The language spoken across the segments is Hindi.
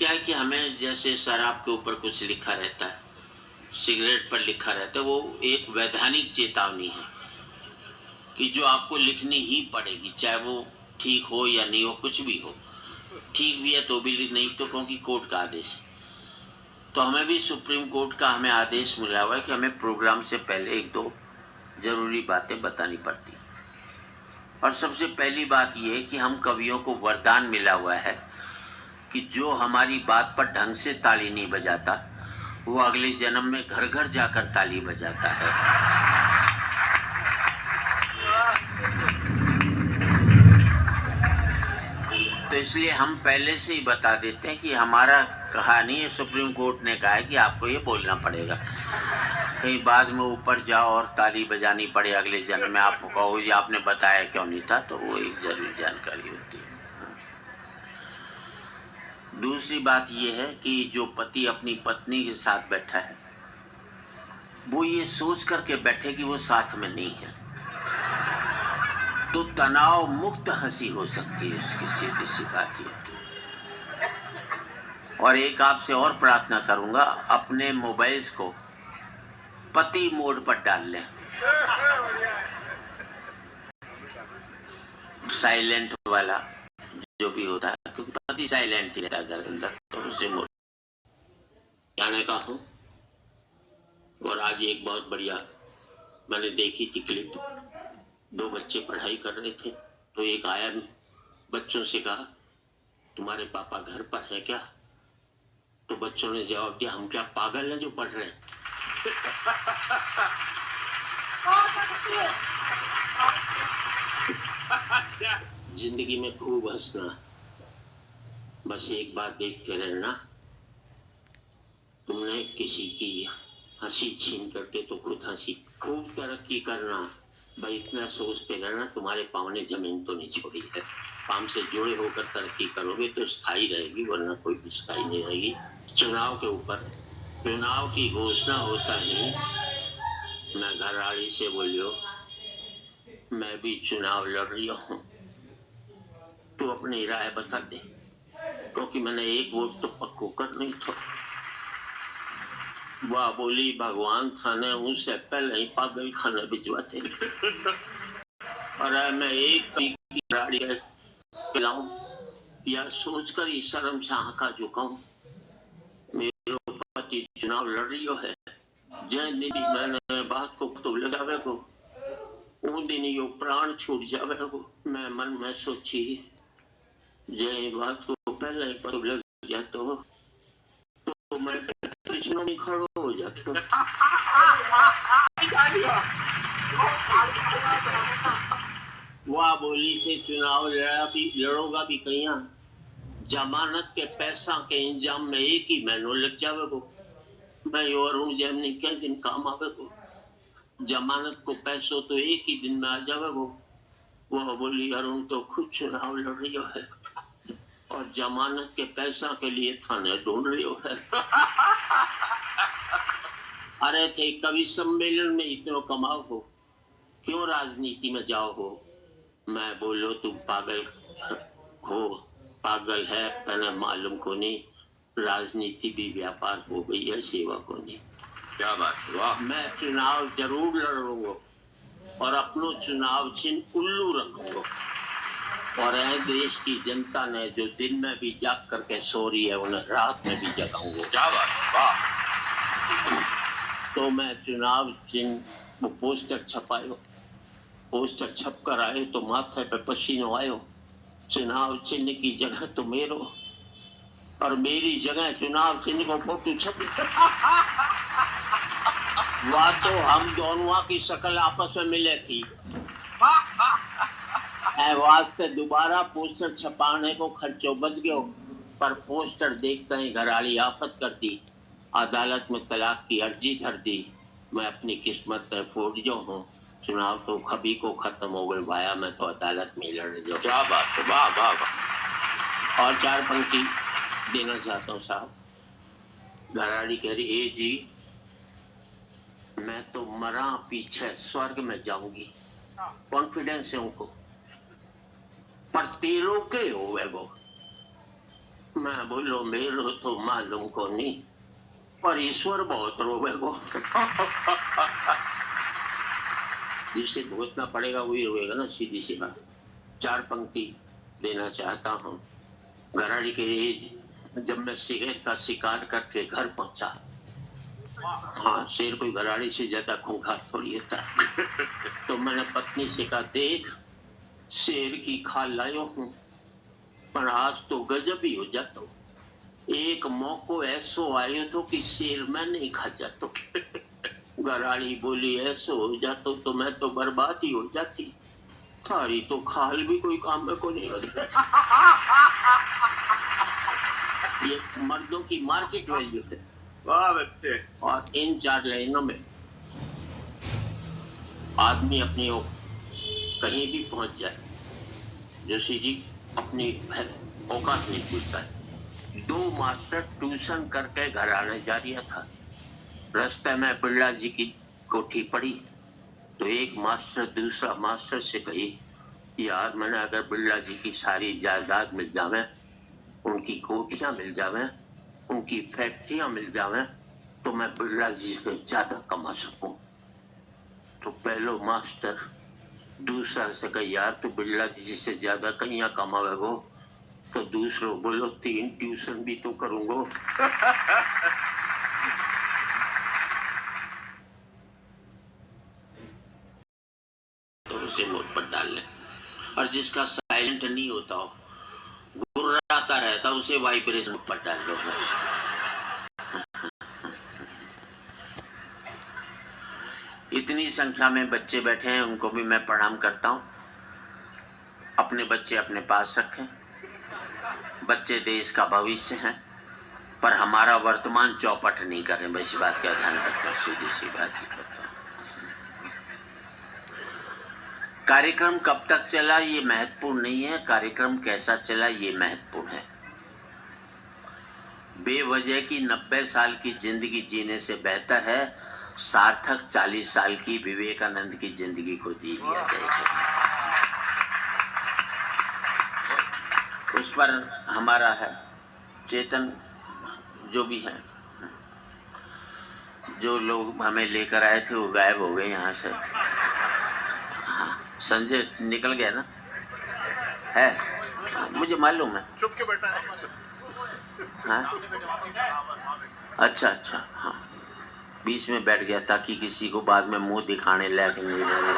क्या है कि हमें जैसे शराब के ऊपर कुछ लिखा रहता है, सिगरेट पर लिखा रहता है, वो एक वैधानिक चेतावनी है कि जो आपको लिखनी ही पड़ेगी, चाहे वो ठीक हो या नहीं हो, कुछ भी हो। ठीक भी है तो भी नहीं तो, क्योंकि कोर्ट का आदेश है। तो हमें भी सुप्रीम कोर्ट का हमें आदेश मिला हुआ है कि हमें प्रोग्राम से पहले 1-2 जरूरी बातें बतानी पड़ती। और सबसे पहली बात यह है कि हम कवियों को वरदान मिला हुआ है कि जो हमारी बात पर ढंग से ताली नहीं बजाता वो अगले जन्म में घर घर जाकर ताली बजाता है। तो इसलिए हम पहले से ही बता देते हैं कि हमारा कहानी है, सुप्रीम कोर्ट ने कहा है कि आपको ये बोलना पड़ेगा। कहीं बाद में ऊपर जाओ और ताली बजानी पड़े अगले जन्म में, आप कहो ये आपने बताया क्यों नहीं था, तो वो एक जरूरी जानकारी होती है। दूसरी बात यह है कि जो पति अपनी पत्नी के साथ बैठा है वो ये सोच करके बैठे कि वो साथ में नहीं है, तो तनाव मुक्त हंसी हो सकती है उसकी, सीधी सी बात ये। और एक आपसे और प्रार्थना करूंगा, अपने मोबाइल्स को पति मोड पर डाल लें, साइलेंट वाला जो भी होता है, क्योंकि पति साइलेंट ही रहता है घर के अंदर, तो उसे मोड जाने का हूँ। और आज एक बहुत बढ़िया मैंने देखी थी क्लिप, 2 बच्चे पढ़ाई कर रहे थे, तो एक आया, बच्चों से कहा तुम्हारे पापा घर पर है क्या? तो बच्चों ने जवाब दिया हम क्या पागल हैं जो पढ़ रहे हैं। जिंदगी में खूब हंसना, बस एक बात देखते रहना, तुमने किसी की हंसी छीन करके तो खुद हंसी। खूब तरक्की करना, भाई इतना सोचते रहना तुम्हारे पाँव ने जमीन तो नहीं छोड़ी है। पाँव से जुड़े होकर तरक्की करोगे तो स्थायी रहेगी, वरना कोई भी स्थायी नहीं रहेगी। चुनाव के ऊपर, चुनाव की घोषणा होता ही मैं घरवाली से बोलियो मैं भी चुनाव लड़ रही हूँ, तू अपनी राय बता दे, क्योंकि मैंने एक वोट तो पक्को कर नहीं था। वाह बोली भगवान थाने उनसे पहले ही पागल खाने भिजवाते। और मैं एक की गाड़ी पिलाऊं या सोचकर ही शर्म से आंखा झुकाऊं, मेरे पति चुनाव लड़ रही है, जैन दिन मैंने बात को तो लगावे को उन दिन यो प्राण छूट जावे को। मैं मन में सोची जय बात को पहले ही पता लग जाता हो तो मैं कृष्ण में खड़ो हो जाता। वाह बोली थे चुनाव लड़ोगा भी कहीं, जमानत के पैसा के इंजाम में एक ही महीनों लग जावे को। मैं और हूँ जैमनी क्या दिन काम आवे को, जमानत को पैसों तो एक ही दिन में आ जावे को। वह बोली अरुण तो खुद चुनाव लड़ रही है और जमानत के पैसा के लिए थाने ढूंढ रही है। अरे थे कवि सम्मेलन में इतना कमाओ हो, क्यों राजनीति में जाओ हो? मैं बोलो तुम पागल हो, पागल है मैंने मालूम को नहीं, राजनीति भी व्यापार हो गई है, सेवा को नहीं। क्या बात, वाह। मैं चुनाव जरूर लड़ूंगा और अपनो चुनाव चिन्ह उल्लू रखूंगा, और देश की जनता ने जो दिन में भी जाग करके सो रही है उन्हें रात में भी जगाऊंगा। क्या बात, वाह। तो मैं चुनाव चिन्ह पोस्टर छपायो, पोस्टर छप कर आए तो माथे पे पसीनो आयो, चुनाव चिन्ह की जगह तो मेरो और मेरी जगह चुनाव चिन्ह को फोटो छप। वाह तो हम दोनों की शक्ल आपस में मिले थी, वास्ते दोबारा पोस्टर छपाने को खर्चो बच गयो, पर पोस्टर देखते ही घराली आफत कर दी, अदालत में तलाक की अर्जी धर दी। मैं अपनी किस्मत में फोड़ जो हूँ, चुनाव तो कभी को खत्म हो गए भाया, मैं तो अदालत में लड़ जो। क्या बात है, वाह वाह वाह। और 4 पंक्ति देना चाहता हूँ साहब। घराड़ी कह रही ए जी मैं तो मरा पीछे स्वर्ग में जाऊंगी, कॉन्फिडेंस है उनको, पर तेरो के होवे वो मैं बोलो मेरो तो मालूम को नहीं, पर ईश्वर बहुत रोवेगो। जिसे भुगतना पड़ेगा वही रोएगा ना, सीधी सी बात। 4 पंक्ति देना चाहता हूँ। घराड़ी के जब मैं सिगरेट का शिकार करके घर पहुंचा, हाँ शेर कोई घराड़ी से ज्यादा खूंखार थोड़ी होता। तो मैंने पत्नी से कहा, देख शेर की खाल लायो हूँ, पर आज तो गजब ही हो जातो। एक मौको ऐसो आयो तो कि शेर मैं नहीं खा जातो। घराड़ी बोली, ऐसो हो जातो तो मैं तो बर्बाद ही हो जाती, थारी तो खाल भी कोई काम में को नहीं होता। ये मर्दों की मार्केट वैल्यू है। बहुत अच्छे। और इन 4 लाइनों में आदमी अपनी कहीं भी पहुंच जाए, जोशी जी अपनी औकात नहीं भूलता है। 2 मास्टर ट्यूशन करके घर आने जा रहा था। रास्ते में बिरला जी की कोठी पड़ी, तो एक मास्टर दूसरा मास्टर से कही, यार मैंने अगर बिरला जी की सारी जायदाद मिल जावे, उनकी कोठियां मिल जावे, उनकी फैक्ट्रियां मिल जावे, तो मैं बिरला जी से ज्यादा कमा सकूं। तो पहलो मास्टर दूसरा से कहा, यार तू बिरला जी से ज्यादा कहीं कमावेगो, तो दूसरों बोलो 3 ट्यूशन भी तो करूंगो। तो उसे मुझ पर डाल ले, और जिसका साइलेंट नहीं होता हो, गुर्राता रहता, उसे वाइब्रेशन पर डाल लो। इतनी संख्या में बच्चे बैठे हैं, उनको भी मैं प्रणाम करता हूं। अपने बच्चे अपने पास रखें। बच्चे देश का भविष्य हैं, पर हमारा वर्तमान चौपट नहीं करें, बस बात का ध्यान रखें। सीधी सी बात करता हूं। कार्यक्रम कब तक चला ये महत्वपूर्ण नहीं है, कार्यक्रम कैसा चला ये महत्वपूर्ण है। बेवजह की 90 साल की जिंदगी जीने से बेहतर है सार्थक 40 साल की विवेकानंद की जिंदगी को जी लिया जाए। उस पर हमारा है चेतन, जो भी है, जो लोग हमें लेकर आए थे वो गायब हो गए यहाँ से। हाँ, संजय निकल गया ना, है मुझे मालूम है, चुप के बैठा है। हाँ अच्छा अच्छा, हाँ बीच में बैठ गया ताकि किसी को बाद में मुंह दिखाने लायक नहीं रहे।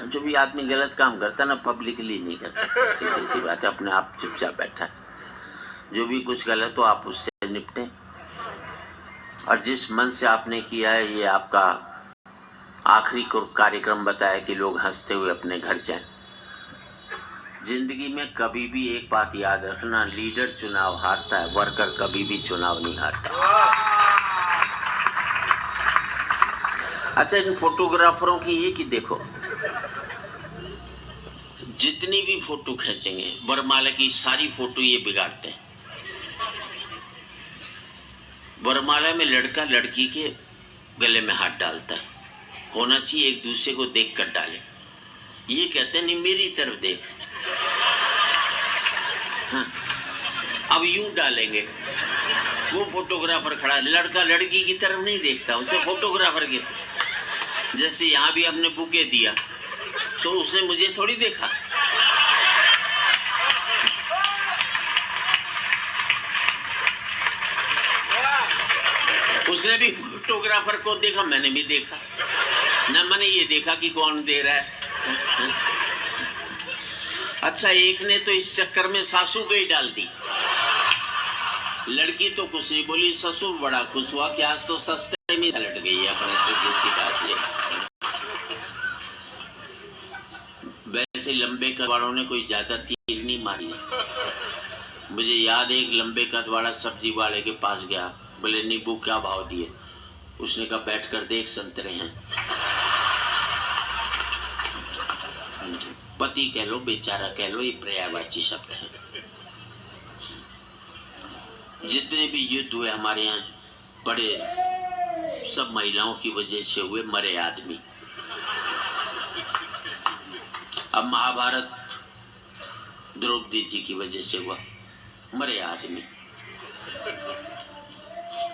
जो भी आदमी गलत काम करता ना पब्लिकली नहीं कर सकता, सीधी सी बात है। अपने आप चुपचाप बैठा है, जो भी कुछ गलत हो आप उससे निपटें, और जिस मन से आपने किया है ये आपका आखिरी कार्यक्रम बताया कि लोग हंसते हुए अपने घर जाएं। जिंदगी में कभी भी एक बात याद रखना, लीडर चुनाव हारता है, वर्कर कभी भी चुनाव नहीं हारता। अच्छा, इन फोटोग्राफरों की ये कि देखो, जितनी भी फोटो खींचेंगे वरमाला की सारी फोटो ये बिगाड़ते हैं। वरमाला में लड़का लड़की के गले में हाथ डालता है, होना चाहिए एक दूसरे को देख कर डाले। ये कहते हैं नहीं मेरी तरफ देख। हाँ, अब यूं डालेंगे, वो फोटोग्राफर खड़ा, लड़का लड़की की तरफ नहीं देखता, उसे फोटोग्राफर की। जैसे यहाँ भी हमने बुके दिया तो उसने मुझे थोड़ी देखा, उसने भी फोटोग्राफर को देखा, मैंने भी देखा ना, मैंने ये देखा कि कौन दे रहा है। अच्छा, एक ने तो इस चक्कर में सासू को ही डाल दी। लड़की तो कुछ नहीं बोली, ससुर बड़ा खुश हुआ कि आज तो सस्ते में लट गई है अपने से। किसी बात ये वैसे लंबे कद वालों ने कोई ज्यादा तीर नहीं मारी है। मुझे याद है एक लंबे कद वाला सब्जी वाले के पास गया, बोले नींबू क्या भाव दिए? उसने कहा बैठ कर देख संतरे हैं। पति कह लो बेचारा कह लो, ये पर्यायवाची शब्द है। जितने भी युद्ध हुए हमारे यहाँ बड़े, सब महिलाओं की वजह से हुए, मरे आदमी। अब महाभारत द्रौपदी जी की वजह से हुआ, मरे आदमी,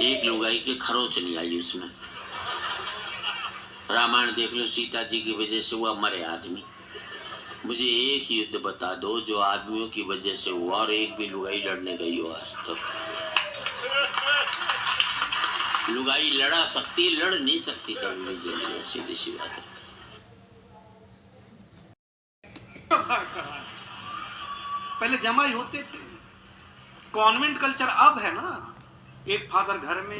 एक लुगाई के खरोच नहीं आई उसमें। रामायण देख लो, सीता जी की वजह से हुआ मरे आदमी। मुझे एक युद्ध बता दो जो आदमियों की वजह से हुआ और एक भी लुगाई लड़ने गई हो आज तक। लुगाई लड़ा सकती, लड़ नहीं सकती कभी भी जिंदगी, सीधी सी बात है। पहले जमाई होते थे, कॉन्वेंट कल्चर अब है ना, एक फादर घर में,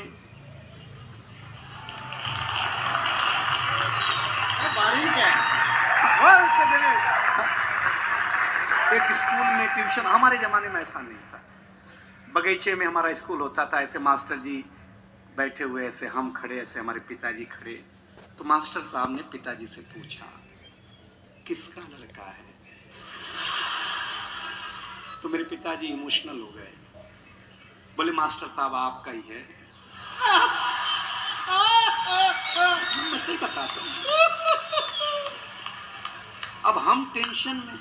एक स्कूल में ट्यूशन। हमारे जमाने में ऐसा नहीं था। बगीचे में हमारा स्कूल होता था, ऐसे मास्टर जी बैठे हुए, ऐसे हम खड़े, ऐसे हमारे पिताजी खड़े। तो मास्टर साहब ने पिताजी से पूछा, किसका लड़का है? तो मेरे पिताजी इमोशनल हो गए, बोले मास्टर साहब आपका ही है। मैं सही बताता हूं। अब हम टेंशन में,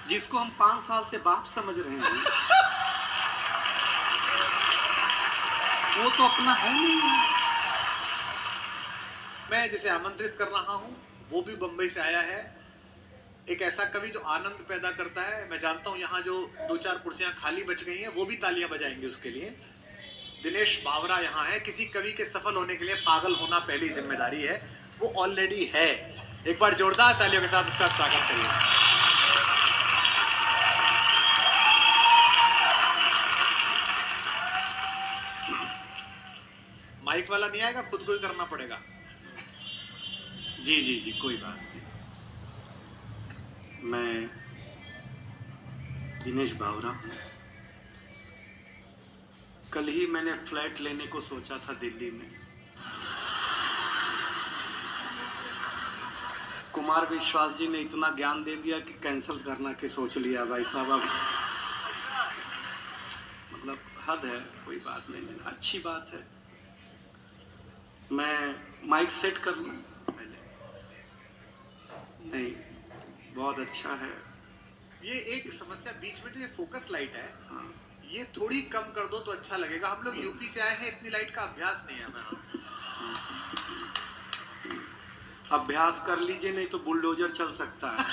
जिसको हम 5 साल से बाप समझ रहे हैं, वो तो अपना है नहीं। मैं जिसे आमंत्रित कर रहा हूँ वो भी बंबई से आया है, एक ऐसा कवि जो आनंद पैदा करता है। मैं जानता हूँ यहाँ जो 2-4 कुर्सियां खाली बच गई हैं वो भी तालियां बजाएंगे उसके लिए। दिनेश बावरा यहाँ है। किसी कवि के सफल होने के लिए पागल होना पहली जिम्मेदारी है, वो ऑलरेडी है। एक बार जोरदार तालियों के साथ उसका स्वागत करिए। माइक वाला नहीं आएगा, खुद को ही करना पड़ेगा। जी जी जी, कोई बात नहीं। मैं दिनेश बावरा हूँ। कल ही मैंने फ्लैट लेने को सोचा था दिल्ली में। कुमार विश्वास जी ने इतना ज्ञान दे दिया कि कैंसिल करना के सोच लिया भाई साहब। अब मतलब हद है, कोई बात नहीं, अच्छी बात है। मैं माइक सेट कर लूँ पहले? नहीं, बहुत अच्छा है। ये एक समस्या बीच में जो ये फोकस लाइट है, हाँ, ये थोड़ी कम कर दो तो अच्छा लगेगा। हम लोग यूपी से आए हैं, इतनी लाइट का अभ्यास नहीं है हमें। अभ्यास कर लीजिए, नहीं तो बुलडोजर चल सकता है।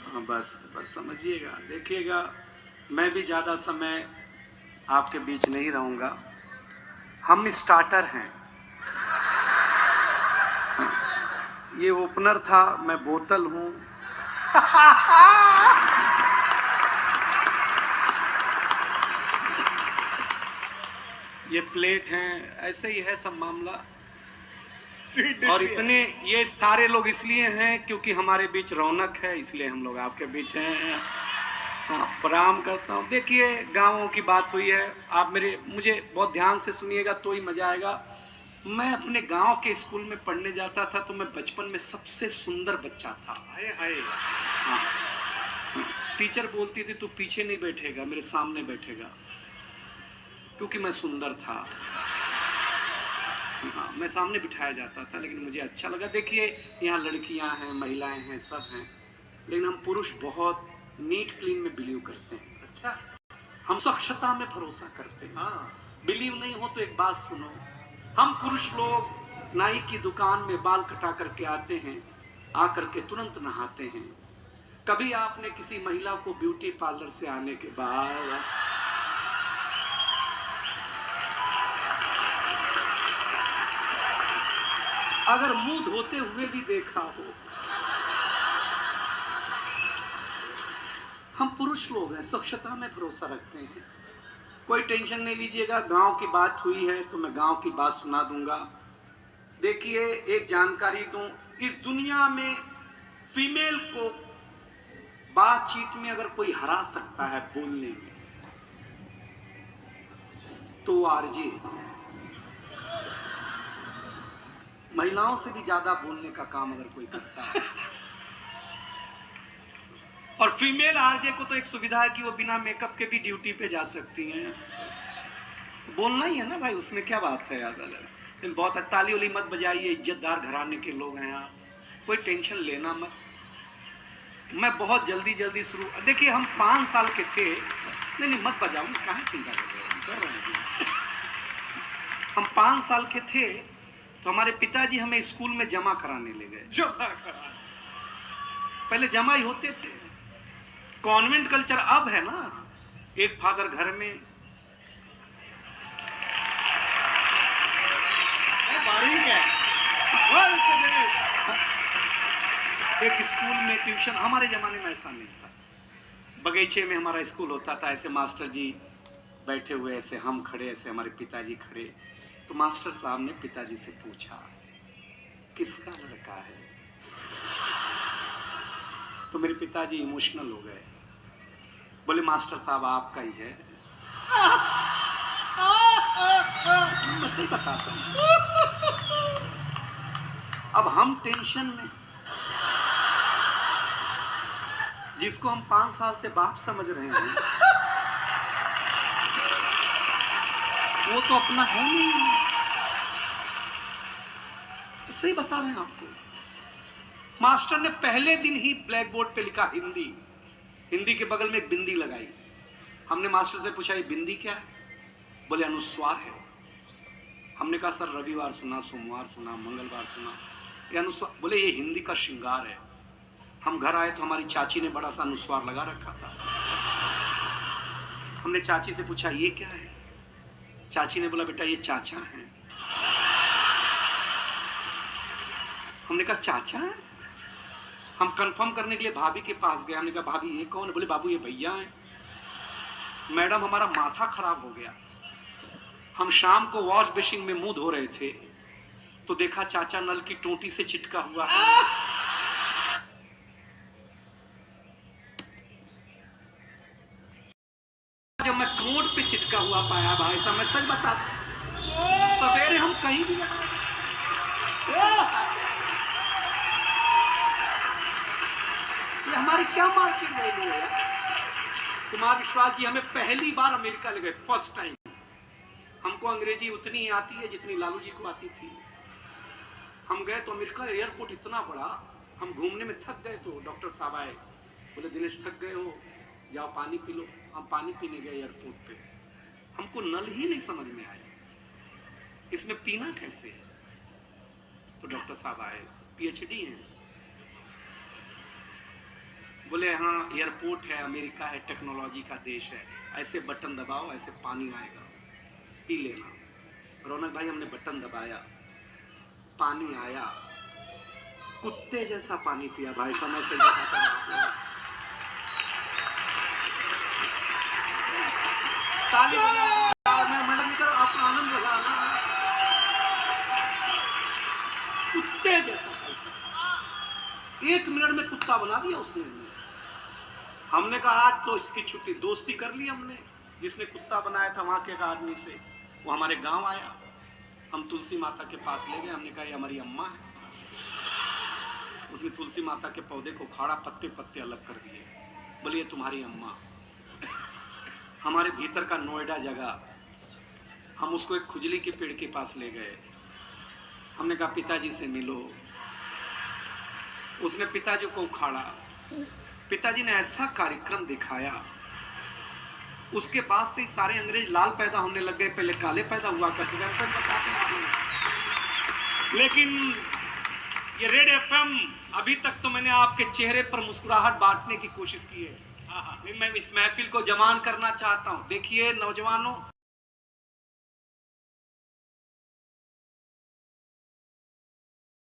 हाँ, बस समझिएगा, देखिएगा, मैं भी ज़्यादा समय आपके बीच नहीं रहूँगा। हम स्टार्टर हैं। ये ओपनर था, मैं बोतल हूँ। ये प्लेट हैं, ऐसे ही है सब मामला। और इतने ये सारे लोग इसलिए हैं क्योंकि हमारे बीच रौनक है, इसलिए हम लोग आपके बीच हैं। हाँ, प्रणाम करता हूँ। देखिए, गाँवों की बात हुई है, आप मुझे बहुत ध्यान से सुनिएगा तो ही मज़ा आएगा। मैं अपने गांव के स्कूल में पढ़ने जाता था, तो मैं बचपन में सबसे सुंदर बच्चा था। हाय हाय। हाँ, टीचर बोलती थी तू पीछे नहीं बैठेगा, मेरे सामने बैठेगा, क्योंकि मैं सुंदर था। हाँ, मैं सामने बिठाया जाता था, लेकिन मुझे अच्छा लगा। देखिए, यहाँ लड़कियाँ हैं, महिलाएं हैं, सब हैं, लेकिन हम पुरुष बहुत नीट क्लीन में बिलीव करते हैं। अच्छा, हम स्वच्छता में भरोसा करते हैं। हाँ। बिलीव नहीं हो तो एक बात सुनो, हम पुरुष लोग नाई की दुकान में बाल कटा करके आते हैं, आकर के तुरंत नहाते हैं। कभी आपने किसी महिला को ब्यूटी पार्लर से आने के बाद अगर मुंह धोते हुए भी देखा हो? हम पुरुष लोग हैं, स्वच्छता में भरोसा रखते हैं। कोई टेंशन नहीं लीजिएगा, गांव की बात हुई है तो मैं गांव की बात सुना दूंगा। देखिए, एक जानकारी दूं, इस दुनिया में फीमेल को बातचीत में अगर कोई हरा सकता है बोलने में, तो आरजे। महिलाओं से भी ज्यादा बोलने का काम अगर कोई करता है, और फीमेल आरजे को तो एक सुविधा है कि वो बिना मेकअप के भी ड्यूटी पे जा सकती हैं। बोलना ही है ना भाई, उसमें क्या बात है यार। लेकिन बहुत ताली वाली मत बजाइए, इज्जतदार घराने के लोग हैं आप, कोई टेंशन लेना मत। मैं बहुत जल्दी शुरू, देखिए हम 5 साल के थे, नहीं मत बजाओ, कहाँ चिंता कर रहे हैं। हम 5 साल के थे तो हमारे पिताजी हमें स्कूल में जमा कराने ले गए। जमा करा, पहले जमा ही होते थे, कॉन्वेंट कल्चर अब है ना, एक फादर घर में, बारीक है, एक स्कूल में ट्यूशन। हमारे जमाने में ऐसा नहीं था, बगीचे में हमारा स्कूल होता था, ऐसे मास्टर जी बैठे हुए, ऐसे हम खड़े, ऐसे हमारे पिताजी खड़े। तो मास्टर साहब ने पिताजी से पूछा किसका लड़का है, तो मेरे पिताजी इमोशनल हो गए, बोले मास्टर साहब आपका ही है। मैं सही बताता हूं, अब हम टेंशन में, जिसको हम 5 साल से बाप समझ रहे हैं वो तो अपना है नहीं। सही बता रहे हैं आपको। मास्टर ने पहले दिन ही ब्लैक बोर्ड पे लिखा हिंदी, हिंदी के बगल में एक बिंदी लगाई। हमने मास्टर से पूछा ये बिंदी क्या है, बोले अनुस्वार है। हमने कहा सर रविवार सुना, सोमवार सुना, मंगलवार सुना, ये अनुस्वार, बोले ये हिंदी का श्रृंगार है। हम घर आए तो हमारी चाची ने बड़ा सा अनुस्वार लगा रखा था। हमने चाची से पूछा ये क्या है, चाची ने बोला बेटा ये चाचा है। हमने कहा चाचा है। हम कंफर्म करने के लिए भाभी के पास गए, हमने कहा भाभी ये कौन है, बोले बाबू ये भैया हैं। मैडम हमारा माथा खराब हो गया। हम शाम को वॉश बेसिन में मुंह धो रहे थे तो देखा चाचा नल की टोटी से चिटका हुआ है। जब मैं कोट पे चिटका हुआ पाया भाई साहब, मैं सच बताता, सवेरे हम कहीं भी ये हमारी क्या मार्केट वैल्यू है। कुमार विश्वास जी हमें पहली बार अमेरिका ले गए, फर्स्ट टाइम। हमको अंग्रेजी उतनी आती है जितनी लालू जी को आती थी। हम गए तो अमेरिका एयरपोर्ट इतना बड़ा, हम घूमने में थक गए तो डॉक्टर साहब आए, बोले दिनेश थक गए हो, जाओ पानी पी लो। हम पानी पीने गए एयरपोर्ट पे, हमको नल ही नहीं समझ में आया, इसमें पीना कैसे है। तो डॉक्टर साहब आए, पीएचडी हैं, बोले हाँ एयरपोर्ट है, अमेरिका है, टेक्नोलॉजी का देश है, ऐसे बटन दबाओ ऐसे पानी आएगा, पी लेना। रौनक भाई हमने बटन दबाया, पानी आया, कुत्ते जैसा पानी पिया भाई, समय से ताली मैं मैडम नहीं करो, आप आनंद लगा ना, कुत्ते जैसा। 1 मिनट में कुत्ता बना दिया उसने। हमने कहा आज तो इसकी छुट्टी, दोस्ती कर ली हमने। जिसने कुत्ता बनाया था वहां के एक आदमी से, वो हमारे गांव आया, हम तुलसी माता के पास ले गए। हमने कहा ये हमारी अम्मा है। उसने तुलसी माता के पौधे को उखाड़ा, पत्ते पत्ते अलग कर दिए, बोले ये तुम्हारी अम्मा। हमारे भीतर का नोएडा जगह, हम उसको एक खुजली के पेड़ के पास ले गए। हमने कहा पिताजी से मिलो। उसने पिताजी को उखाड़ा, पिताजी ने ऐसा कार्यक्रम दिखाया, उसके बाद से सारे अंग्रेज लाल पैदा होने लग गए, पहले काले पैदा हुआ करते थे। सच बताते हैं आप। लेकिन ये रेड एफएम, अभी तक तो मैंने आपके चेहरे पर मुस्कुराहट बांटने की कोशिश की है। मैं इस महफिल को जवान करना चाहता हूं। देखिए नौजवानों,